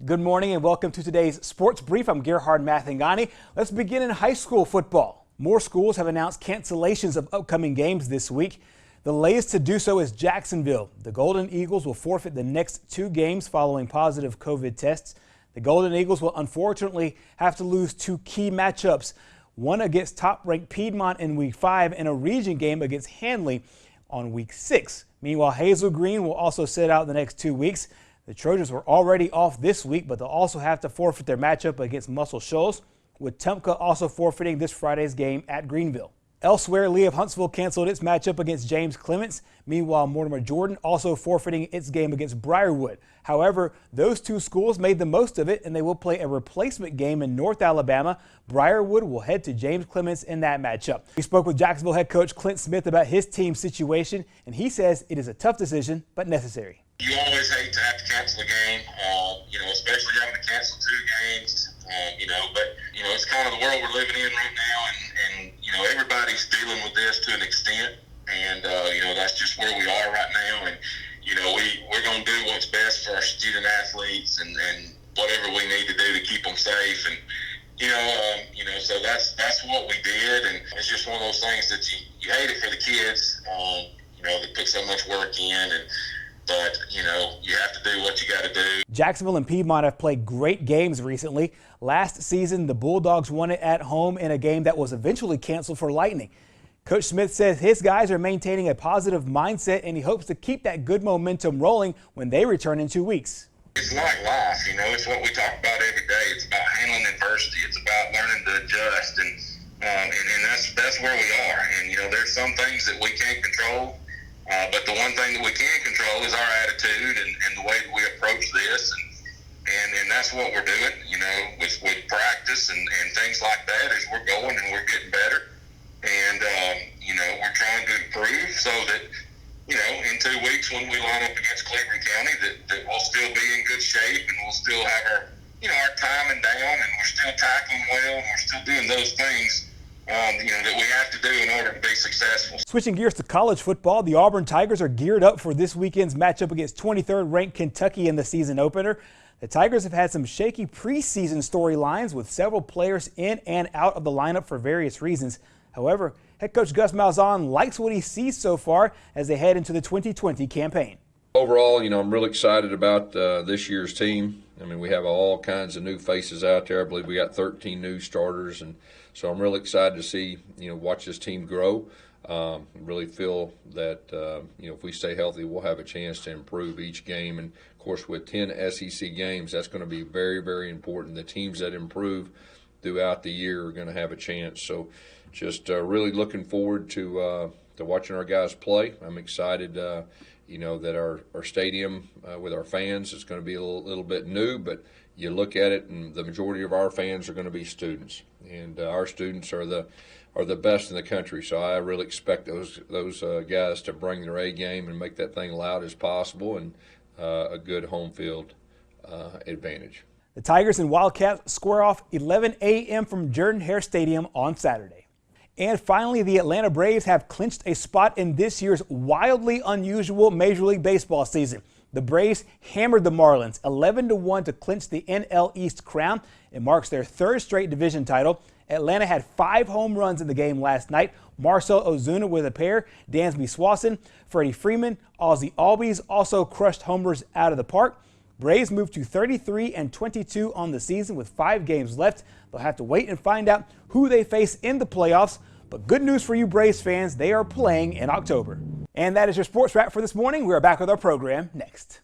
Good morning and welcome to today's Sports Brief. I'm Gerhard Mathangani. Let's begin in high school football. More schools have announced cancellations of upcoming games this week. The latest to do so is Jacksonville. The Golden Eagles will forfeit the next 2 games following positive COVID tests. The Golden Eagles will unfortunately have to lose 2 key matchups, one against top-ranked Piedmont in Week 5 and a region game against Handley on Week 6. Meanwhile, Hazel Green will also sit out the next 2 weeks. The Trojans were already off this week, but they'll also have to forfeit their matchup against Muscle Shoals, with Tumpka also forfeiting this Friday's game at Greenville. Elsewhere, Lee of Huntsville canceled its matchup against James Clements. Meanwhile, Mortimer Jordan also forfeiting its game against Briarwood. However, those 2 schools made the most of it, and they will play a replacement game in North Alabama. Briarwood will head to James Clements in that matchup. We spoke with Jacksonville head coach Clint Smith about his team's situation, and he says it is a tough decision, but necessary. You always hate to have to cancel a game, especially having to cancel 2 games, but it's kind of the world we're living in right now, and everybody's dealing with this to an extent, and that's just where we are right now, and we're going to do what's best for our student athletes and whatever we need to do to keep them safe, and so that's what we did, and it's just one of those things that you hate it for the kids, that put so much work in, but you have to do what you got to do. Jacksonville and Piedmont have played great games recently. Last season, the Bulldogs won it at home in a game that was eventually canceled for lightning. Coach Smith says his guys are maintaining a positive mindset, and he hopes to keep that good momentum rolling when they return in 2 weeks. It's like life, it's what we talk about every day. It's about handling adversity. It's about learning to adjust, and that's where we are. And there's some things that we can't control. But the one thing that we can control is our attitude and the way that we approach this, and that's what we're doing, with practice and things like that. As we're going and we're getting better, and we're trying to improve so that in 2 weeks when we line up against Cleveland County, that we'll still be in good shape and we'll still have our timing down, and we're still tackling well, and we're still doing those things that we have to do in order to be successful. Switching gears to college football, the Auburn Tigers are geared up for this weekend's matchup against 23rd ranked Kentucky in the season opener. The Tigers have had some shaky preseason storylines with several players in and out of the lineup for various reasons. However, head coach Gus Malzahn likes what he sees so far as they head into the 2020 campaign. Overall, I'm really excited about this year's team. We have all kinds of new faces out there. I believe we got 13 new starters, and so I'm really excited to see, watch this team grow. Really feel that, if we stay healthy, we'll have a chance to improve each game. And, of course, with 10 SEC games, that's going to be very, very important. The teams that improve throughout the year are going to have a chance. So just really looking forward to watching our guys play. I'm excited, that our stadium with our fans is going to be a little bit new, but you look at it and the majority of our fans are going to be students, and our students are the best in the country. So I really expect those guys to bring their A game and make that thing loud as possible, and a good home field advantage. The Tigers and Wildcats square off 11 a.m. from Jordan-Hare Stadium on Saturday. And finally, the Atlanta Braves have clinched a spot in this year's wildly unusual Major League Baseball season. The Braves hammered the Marlins 11-1 to clinch the NL East crown. It marks their 3rd straight division title. Atlanta had 5 home runs in the game last night. Marcell Ozuna with a pair, Dansby Swanson, Freddie Freeman, Ozzie Albies also crushed homers out of the park. Braves moved to 33-22 on the season with 5 games left. They'll have to wait and find out who they face in the playoffs. But good news for you Braves fans, they are playing in October. And that is your sports wrap for this morning. We are back with our program next.